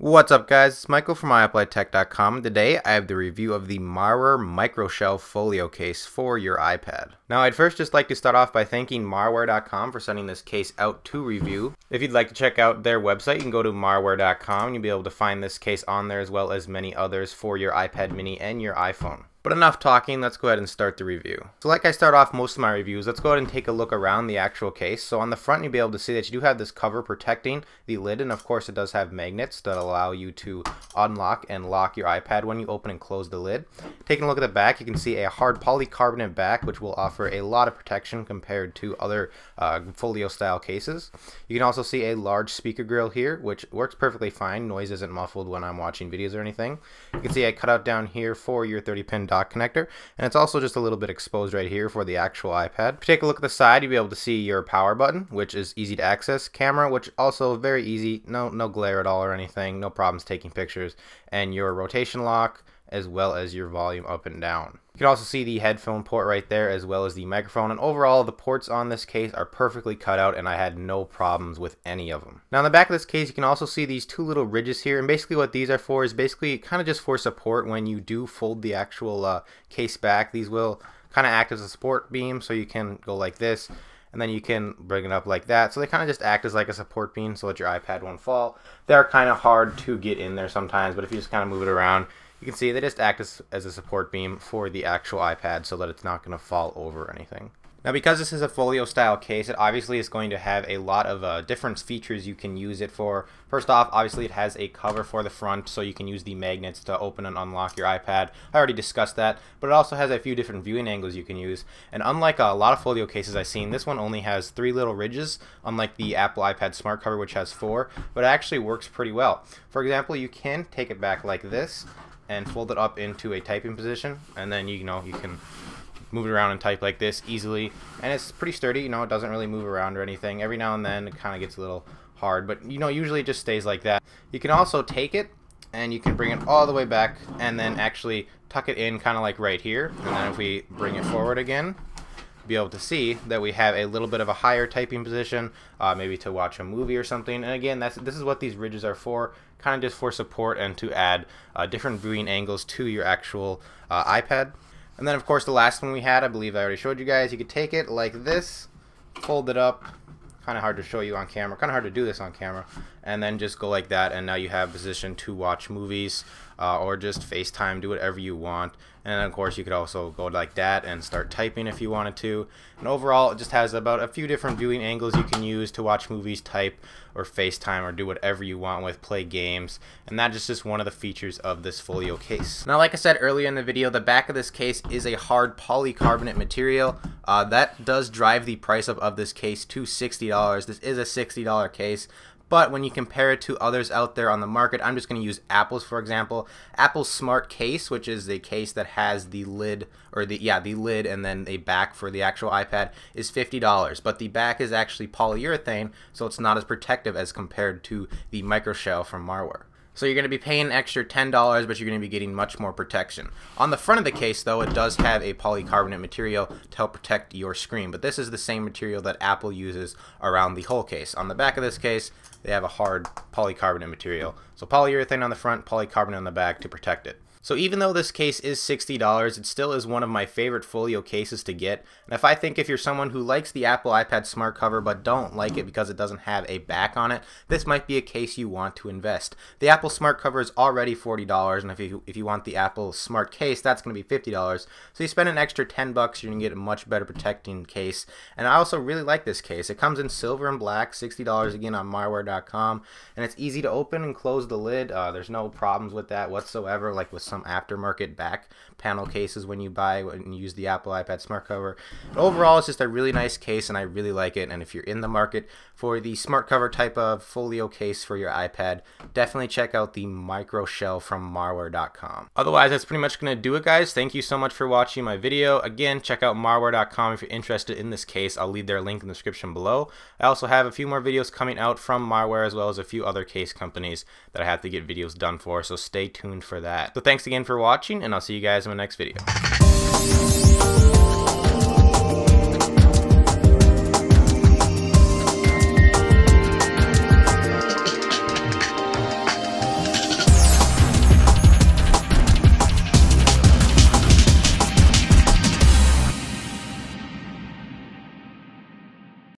What's up guys, it's Michael from iApplyTech.com. Today I have the review of the Marware MicroShell Folio case for your iPad. Now I'd first just like to start off by thanking Marware.com for sending this case out to review. If you'd like to check out their website, you can go to Marware.com and you'll be able to find this case on there as well as many others for your iPad mini and your iPhone. But enough talking, let's go ahead and start the review. So like I start off most of my reviews, let's go ahead and take a look around the actual case. So on the front you'll be able to see that you do have this cover protecting the lid, and of course it does have magnets that allow you to unlock and lock your iPad when you open and close the lid. Taking a look at the back, you can see a hard polycarbonate back which will offer a lot of protection compared to other Folio style cases. You can also see a large speaker grill here which works perfectly fine. Noise isn't muffled when I'm watching videos or anything. You can see a cutout down here for your 30-pin dock connector, and it's also just a little bit exposed right here for the actual iPad. If you take a look at the side, you'll be able to see your power button, which is easy to access, camera, which also very easy, no glare at all or anything, no problems taking pictures, and your rotation lock as well as your volume up and down. You can also see the headphone port right there as well as the microphone, and overall the ports on this case are perfectly cut out and I had no problems with any of them. Now on the back of this case you can also see these two little ridges here, and basically what these are for is basically kind of just for support when you do fold the actual case back. These will kind of act as a support beam, so you can go like this and then you can bring it up like that. So they kind of just act as like a support beam so that your iPad won't fall. They're kind of hard to get in there sometimes, but if you just kind of move it around, you can see they just act as a support beam for the actual iPad so that it's not going to fall over or anything. Now because this is a Folio style case, it obviously is going to have a lot of different features you can use it for. First off, obviously it has a cover for the front so you can use the magnets to open and unlock your iPad. I already discussed that, but it also has a few different viewing angles you can use. And unlike a lot of Folio cases I've seen, this one only has 3 little ridges, unlike the Apple iPad Smart Cover which has 4, but it actually works pretty well. For example, you can take it back like this and fold it up into a typing position, and then you can move it around and type like this easily, and it's pretty sturdy. It doesn't really move around or anything. Every now and then it kind of gets a little hard, but usually it just stays like that. You can also take it and you can bring it all the way back and then actually tuck it in kind of like right here, and then if we bring it forward again, be able to see that we have a little bit of a higher typing position, maybe to watch a movie or something. And again, this is what these ridges are for, kind of just for support and to add different viewing angles to your actual iPad. And then of course the last one we had, I believe I already showed you guys, you could take it like this, fold it up, kind of hard to show you on camera, kind of hard to do this on camera, and then just go like that, and now you have position to watch movies or just FaceTime, do whatever you want. And then of course you could also go like that and start typing if you wanted to. And overall it just has about a few different viewing angles you can use to watch movies, type, or FaceTime, or do whatever you want with, play games. And that is just one of the features of this Folio case. Now like I said earlier in the video, the back of this case is a hard polycarbonate material. That does drive the price up of this case to $60. This is a $60 case. But when you compare it to others out there on the market, I'm just going to use Apple's for example. Apple's Smart Case, which is the case that has the lid, or the lid and then a back for the actual iPad, is $50. But the back is actually polyurethane, so it's not as protective as compared to the MicroShell from Marware. So you're going to be paying an extra $10, but you're going to be getting much more protection. On the front of the case, though, it does have a polycarbonate material to help protect your screen, but this is the same material that Apple uses around the whole case. On the back of this case, they have a hard polycarbonate material. So polyurethane on the front, polycarbonate on the back to protect it. So even though this case is $60, it still is one of my favorite Folio cases to get. And if you're someone who likes the Apple iPad Smart Cover but don't like it because it doesn't have a back on it, this might be a case you want to invest. The Apple Smart Cover is already $40, and if you want the Apple Smart Case, that's going to be $50. So you spend an extra $10, you're going to get a much better protecting case. And I also really like this case. It comes in silver and black, $60 again on Marware.com, and it's easy to open and close the lid. There's no problems with that whatsoever, like with some aftermarket back panel cases when you use the Apple iPad Smart Cover. But overall, it's just a really nice case and I really like it. And if you're in the market for the Smart Cover type of Folio case for your iPad, definitely check out the MicroShell from Marware.com. Otherwise, that's pretty much going to do it, guys. Thank you so much for watching my video. Again, check out Marware.com if you're interested in this case. I'll leave their link in the description below. I also have a few more videos coming out from Marware as well as a few other case companies that I have to get videos done for, so stay tuned for that. So thanks again for watching, and I'll see you guys in my next video.